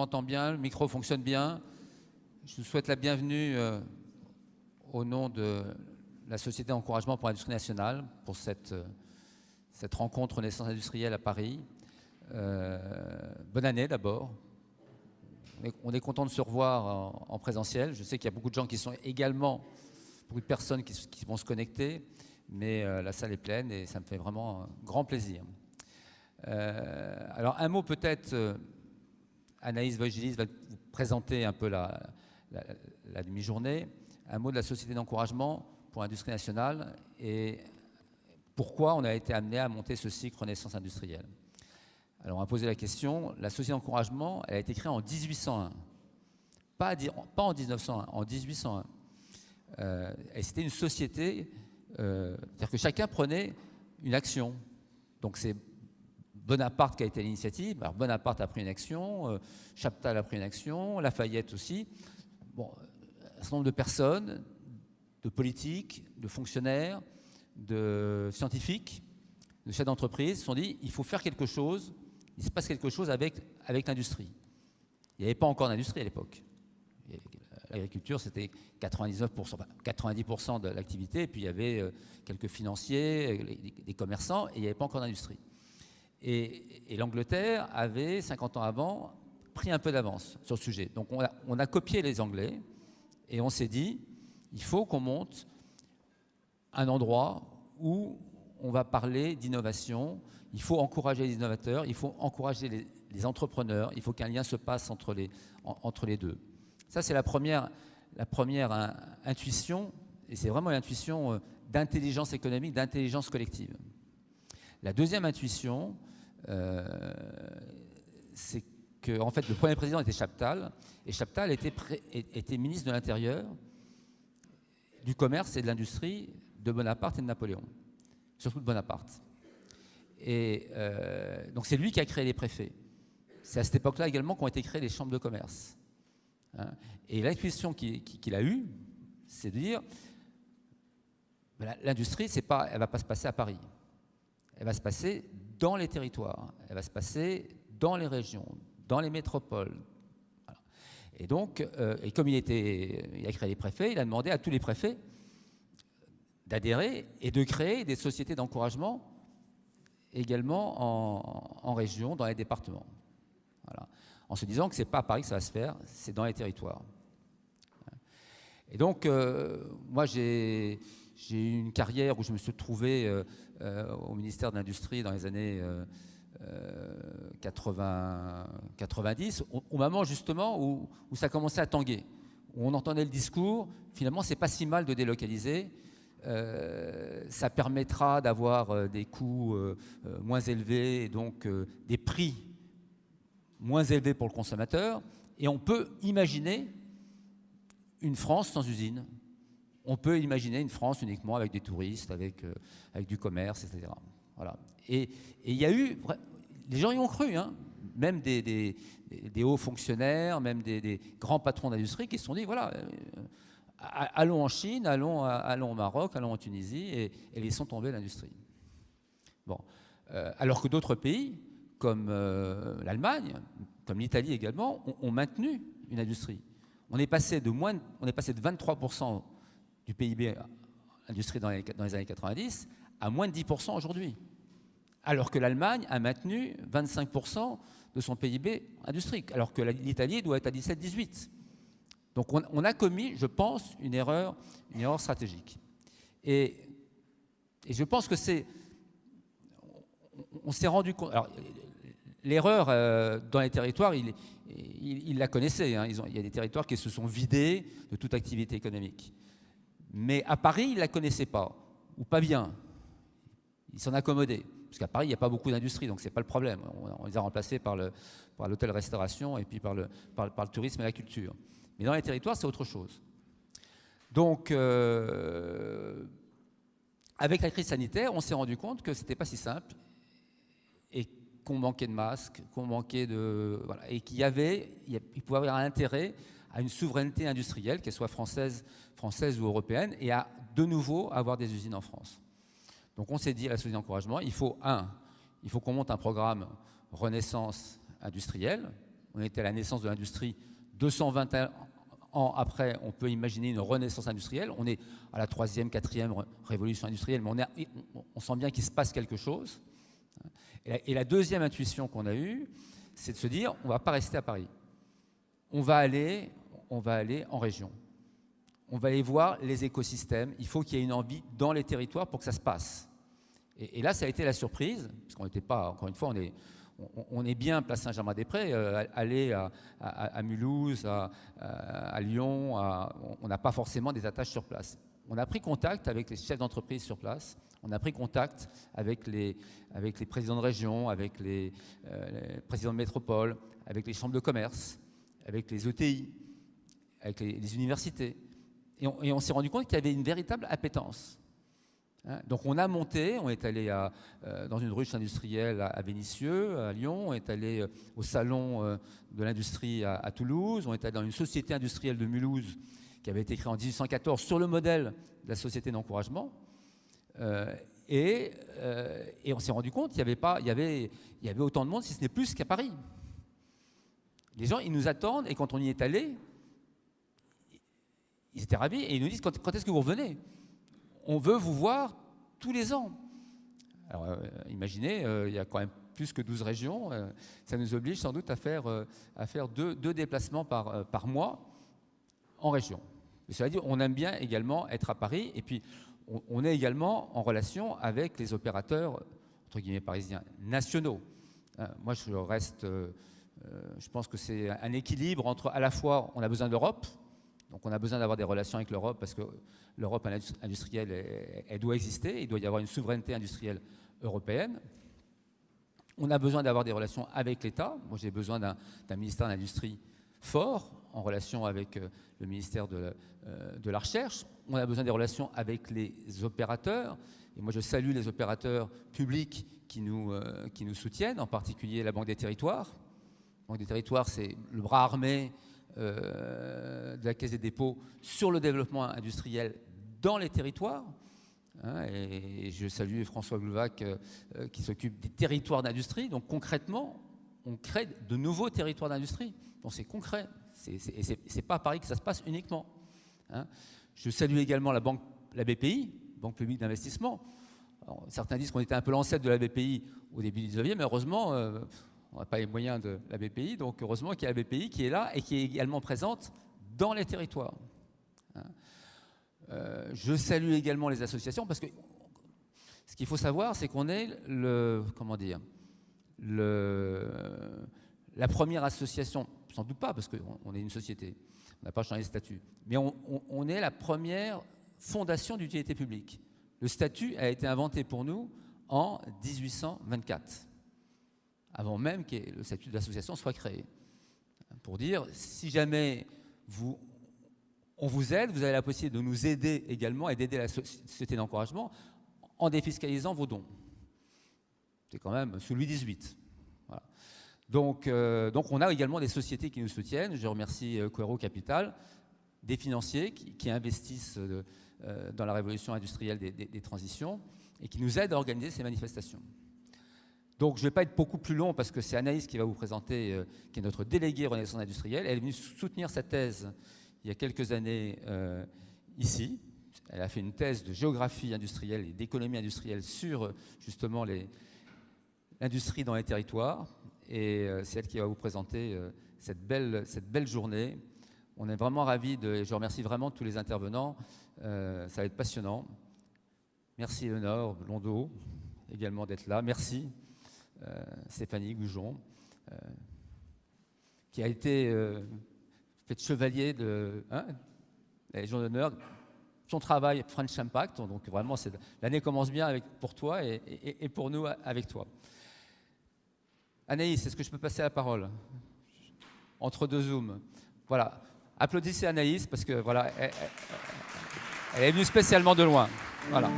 m'entend bien, le micro fonctionne bien. Je vous souhaite la bienvenue au nom de la Société d'encouragement pour l'industrie nationale pour cette rencontre Renaissance industrielle à Paris. Bonne année d'abord. On est content de se revoir en présentiel. Je sais qu'il y a beaucoup de gens qui sont également, beaucoup de personnes qui vont se connecter, mais la salle est pleine et ça me fait vraiment un grand plaisir. Alors un mot peut-être, Anaïs Voigilis va vous présenter un peu la demi-journée, un mot de la Société d'encouragement pour l'industrie nationale et pourquoi on a été amené à monter ce cycle Renaissance industrielle. Alors on va poser la question, la Société d'encouragement, elle a été créée en 1801, pas en 1901, en 1801. Et c'était une société, c'est-à-dire que chacun prenait une action. Donc c'est Bonaparte qui a été à l'initiative. Alors Bonaparte a pris une action, Chaptal a pris une action, Lafayette aussi. Bon, un certain nombre de personnes, de politiques, de fonctionnaires, de scientifiques, de chefs d'entreprise se sont dit il faut faire quelque chose, il se passe quelque chose avec l'industrie. Il n'y avait pas encore d'industrie à l'époque. L'agriculture, c'était 90% de l'activité, et puis il y avait quelques financiers, des commerçants, et il n'y avait pas encore d'industrie. Et l'Angleterre avait, 50 ans avant, pris un peu d'avance sur le sujet. Donc on a copié les Anglais, et on s'est dit, il faut qu'on monte un endroit où on va parler d'innovation, il faut encourager les innovateurs, il faut encourager les entrepreneurs, il faut qu'un lien se passe entre les deux. Ça, c'est la première intuition, et c'est vraiment l'intuition d'intelligence économique, d'intelligence collective. La deuxième intuition, c'est que en fait, le premier président était Chaptal, et Chaptal était ministre de l'Intérieur, du commerce et de l'industrie de Bonaparte et de Napoléon, surtout de Bonaparte. Et donc c'est lui qui a créé les préfets. C'est à cette époque-là également qu'ont été créées les chambres de commerce. Hein. Et l'intuition qu'il a eue, c'est de dire l'industrie, elle ne va pas se passer à Paris. Elle va se passer dans les territoires, elle va se passer dans les régions, dans les métropoles. Voilà. Et donc, et comme il a créé les préfets, il a demandé à tous les préfets d'adhérer et de créer des sociétés d'encouragement également en région, dans les départements. Voilà. En se disant que ce n'est pas à Paris que ça va se faire, c'est dans les territoires. Et donc, moi, j'ai eu une carrière où je me suis trouvé au ministère de l'Industrie dans les années 90, au moment justement où ça commençait à tanguer, où on entendait le discours, finalement, c'est pas si mal de délocaliser, ça permettra d'avoir des coûts moins élevés, et donc des prix moins élevés pour le consommateur, et on peut imaginer une France sans usine. On peut imaginer une France uniquement avec des touristes, avec du commerce, etc. Voilà. Et il y a eu... Les gens y ont cru, hein, même des hauts fonctionnaires, même des grands patrons d'industrie qui se sont dit, voilà, allons en Chine, allons au Maroc, allons en Tunisie, et laissons tomber l'industrie. Bon. Alors que d'autres pays, comme l'Allemagne, comme l'Italie également, ont maintenu une industrie. On est passé de 23% du PIB industrie dans les années 90 à moins de 10% aujourd'hui. Alors que l'Allemagne a maintenu 25% de son PIB industrie, alors que l'Italie doit être à 17-18%. Donc on a commis, je pense, une erreur stratégique. Et je pense que on s'est rendu compte... Alors, l'erreur dans les territoires, ils la connaissaient. Hein, il y a des territoires qui se sont vidés de toute activité économique. Mais à Paris, ils ne la connaissaient pas, ou pas bien. Ils s'en accommodaient. Parce qu'à Paris, il n'y a pas beaucoup d'industrie, donc ce n'est pas le problème. On les a remplacés par l'hôtel-restauration et puis par le tourisme et la culture. Mais dans les territoires, c'est autre chose. Donc, avec la crise sanitaire, on s'est rendu compte que ce n'était pas si simple et qu'on manquait de masques, qu'on manquait de... Voilà, et qu'il pouvait avoir un intérêt à une souveraineté industrielle, qu'elle soit française ou européenne, et à de nouveau avoir des usines en France. Donc on s'est dit à la Société d'encouragement, il faut qu'on monte un programme Renaissance industrielle, On était à la naissance de l'industrie. 220 ans après, on peut imaginer une renaissance industrielle. On est à la 3e, 4e révolution industrielle, mais on sent bien qu'il se passe quelque chose. Et la deuxième intuition qu'on a eue, c'est de se dire, on ne va pas rester à Paris. On va aller en région. On va aller voir les écosystèmes. Il faut qu'il y ait une envie dans les territoires pour que ça se passe. Et là, ça a été la surprise, parce qu'on n'était pas, encore une fois, on est bien place Saint-Germain-des-Prés, aller à Mulhouse, à Lyon, on n'a pas forcément des attaches sur place. On a pris contact avec les chefs d'entreprise sur place, on a pris contact avec les présidents de région, avec les présidents de métropole, avec les chambres de commerce, avec les ETI, avec les universités. Et on s'est rendu compte qu'il y avait une véritable appétence. Donc on a monté, on est allé dans une ruche industrielle à Vénissieux, à Lyon, on est allé au salon de l'industrie à Toulouse, on est allé dans une société industrielle de Mulhouse qui avait été créée en 1814 sur le modèle de la société d'encouragement. Et on s'est rendu compte qu'il y avait autant de monde, si ce n'est plus qu'à Paris. Les gens, ils nous attendent, et quand on y est allé, ils étaient ravis, et ils nous disent, quand est-ce que vous revenez ? On veut vous voir tous les ans. Alors, imaginez, il y a quand même plus que 12 régions. Ça nous oblige sans doute à faire deux déplacements par mois en région. Mais cela dit, on aime bien également être à Paris. Et puis, on est également en relation avec les opérateurs, entre guillemets, parisiens, nationaux. Moi, je pense que c'est un équilibre entre, à la fois, on a besoin de l'Europe. Donc on a besoin d'avoir des relations avec l'Europe parce que l'Europe industrielle, elle doit exister, il doit y avoir une souveraineté industrielle européenne. On a besoin d'avoir des relations avec l'État. Moi, j'ai besoin d'un ministère de l'Industrie fort en relation avec le ministère de la Recherche. On a besoin des relations avec les opérateurs. Et moi, je salue les opérateurs publics qui nous soutiennent, en particulier la Banque des Territoires. La Banque des Territoires, c'est le bras armé de la Caisse des dépôts sur le développement industriel dans les territoires. Et je salue François Glouvac qui s'occupe des territoires d'industrie. Donc concrètement, on crée de nouveaux territoires d'industrie. Donc c'est concret. C'est pas à Paris que ça se passe uniquement. Je salue également la BPI, Banque publique d'investissement. Certains disent qu'on était un peu l'ancêtre de la BPI au début du 19e, mais heureusement, on n'a pas les moyens de la BPI, donc heureusement qu'il y a la BPI qui est là et qui est également présente dans les territoires. Je salue également les associations parce que ce qu'il faut savoir, c'est qu'on est la première association, sans doute pas parce qu'on est une société, on n'a pas changé de statut, mais on est la première fondation d'utilité publique. Le statut a été inventé pour nous en 1824. Avant même que le statut de l'association soit créé. Pour dire, si jamais on vous aide, vous avez la possibilité de nous aider également et d'aider la société d'encouragement en défiscalisant vos dons. C'est quand même sous Louis XVIII. Voilà. Donc on a également des sociétés qui nous soutiennent. Je remercie Quaero Capital, des financiers qui investissent dans la révolution industrielle des transitions et qui nous aident à organiser ces manifestations. Donc, je ne vais pas être beaucoup plus long parce que c'est Anaïs qui va vous présenter, qui est notre déléguée Renaissance industrielle. Elle est venue soutenir sa thèse il y a quelques années ici. Elle a fait une thèse de géographie industrielle et d'économie industrielle sur justement l'industrie dans les territoires. Et c'est elle qui va vous présenter cette belle journée. On est vraiment ravis je remercie vraiment tous les intervenants. Ça va être passionnant. Merci Léonore Blondeau également d'être là. Merci. Stéphanie Goujon, qui a été fait chevalier de la Légion d'honneur. Son travail, French Impact, donc vraiment l'année commence bien pour toi et pour nous avec toi. Anaïs, est-ce que je peux passer la parole entre deux Zooms? Voilà, applaudissez Anaïs parce que voilà, elle est venue spécialement de loin. Voilà.